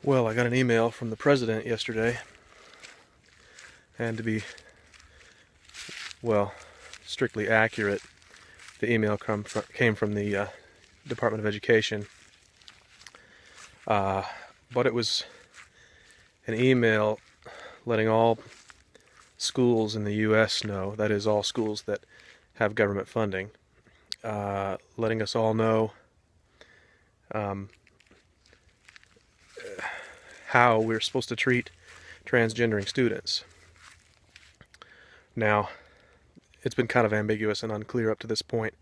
Well, I got an email from the president yesterday, and to be, well, strictly accurate, the email came from the Department of Education, but it was an email letting all schools in the U.S. know, that is, all schools that have government funding, letting us all know how we're supposed to treat transgendering students. Now, it's been kind of ambiguous and unclear up to this point,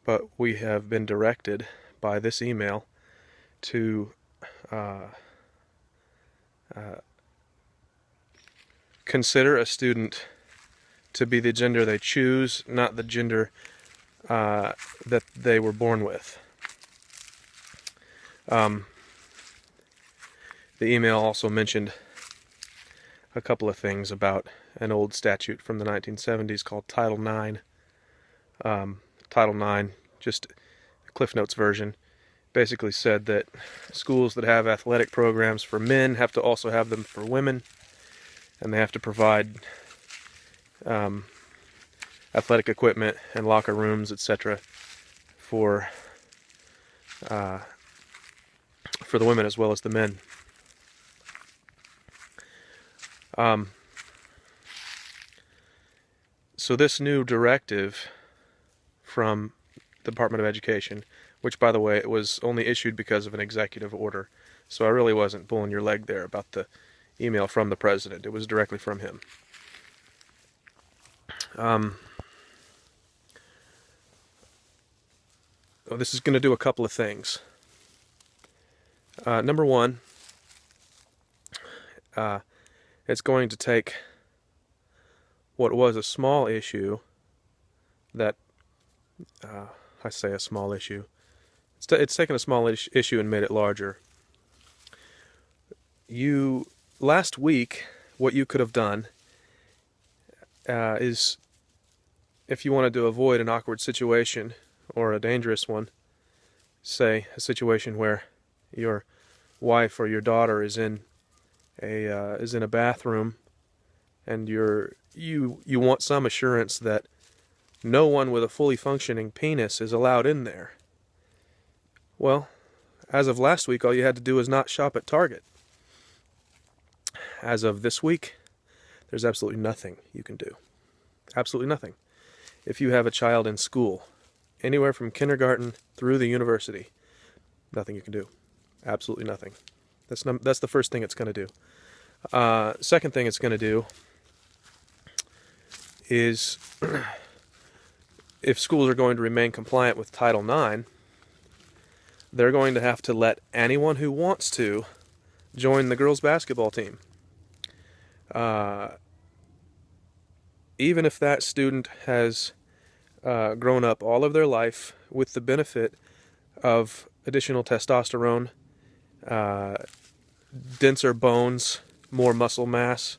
but we have been directed by this email to consider a student to be the gender they choose, not the gender that they were born with. The email also mentioned a couple of things about an old statute from the 1970s called Title IX. Title IX, just a Cliff Notes version, basically said that schools that have athletic programs for men have to also have them for women, and they have to provide athletic equipment and locker rooms, etc., for the women as well as the men. So this new directive from the Department of Education, which, by the way, it was only issued because of an executive order, so I really wasn't pulling your leg there about the email from the president. It was directly from him. This is going to do a couple of things. Number one, it's going to take what was a small issue that, I say a small issue, it's taken a small issue and made it larger. Last week, what you could have done is, if you wanted to avoid an awkward situation or a dangerous one, say a situation where your wife or your daughter is in a bathroom, and you want some assurance that no one with a fully functioning penis is allowed in there. Well, as of last week, all you had to do was not shop at Target. As of this week, there's absolutely nothing you can do. Absolutely nothing. If you have a child in school, anywhere from kindergarten through the university, nothing you can do. Absolutely nothing. That's the first thing it's going to do. Second thing it's going to do is, if schools are going to remain compliant with Title IX, they're going to have to let anyone who wants to join the girls' basketball team. Even if that student has grown up all of their life with the benefit of additional testosterone, denser bones, more muscle mass.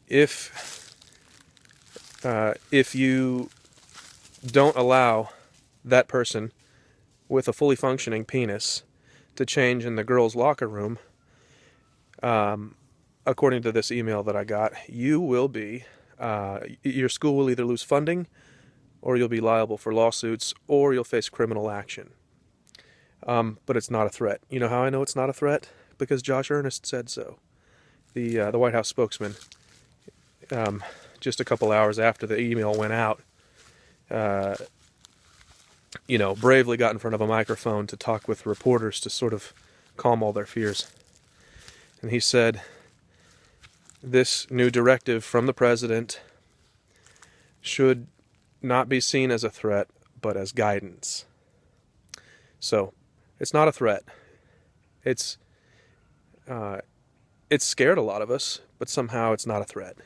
If you don't allow that person with a fully functioning penis to change in the girls' locker room, according to this email that I got, you will be, your school will either lose funding, or you'll be liable for lawsuits, or you'll face criminal action. But it's not a threat. You know how I know it's not a threat? Because Josh Earnest said so. The White House spokesman, just a couple hours after the email went out, bravely got in front of a microphone to talk with reporters to sort of calm all their fears. And he said, this new directive from the president should not be seen as a threat, but as guidance. So, it's not a threat. It's scared a lot of us, but somehow it's not a threat.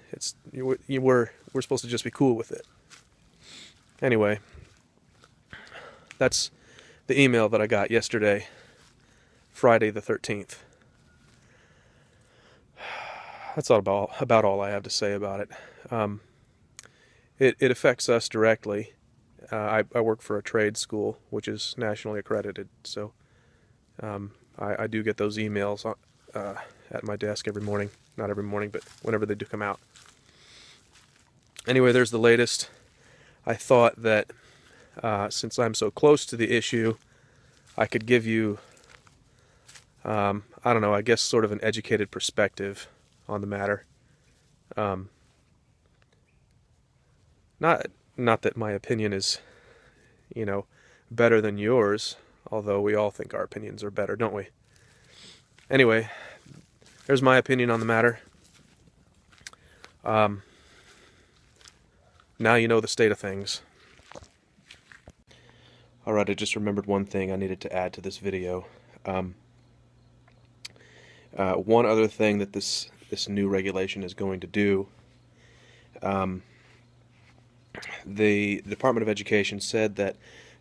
We're supposed to just be cool with it. Anyway, that's the email that I got yesterday, Friday the 13th. That's about all I have to say about it. It affects us directly. I work for a trade school, which is nationally accredited, so I do get those emails at my desk every morning. Not every morning, but whenever they do come out. Anyway, there's the latest. I thought that since I'm so close to the issue, I could give you, I don't know, I guess sort of an educated perspective on the matter. Not that my opinion is, better than yours, although we all think our opinions are better, don't we? Anyway, there's my opinion on the matter. Now you know the state of things. Alright, I just remembered one thing I needed to add to this video. One other thing that this new regulation is going to do, the Department of Education said that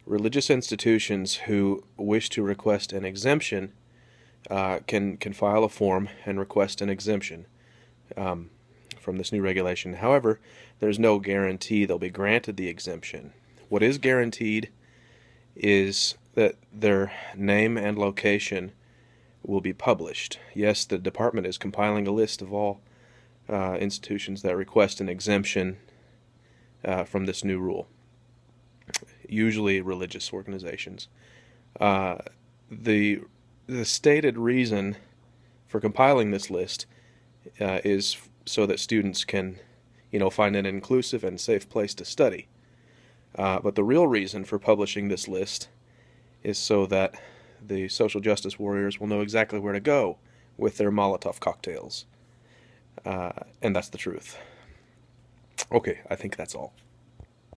religious institutions who wish to request an exemption can file a form and request an exemption from this new regulation. However, there's no guarantee they'll be granted the exemption. What is guaranteed is that their name and location will be published. Yes, the department is compiling a list of all institutions that request an exemption from this new rule, usually religious organizations. The stated reason for compiling this list is so that students can, find an inclusive and safe place to study. But the real reason for publishing this list is so that the social justice warriors will know exactly where to go with their Molotov cocktails. And that's the truth. Okay, I think that's all.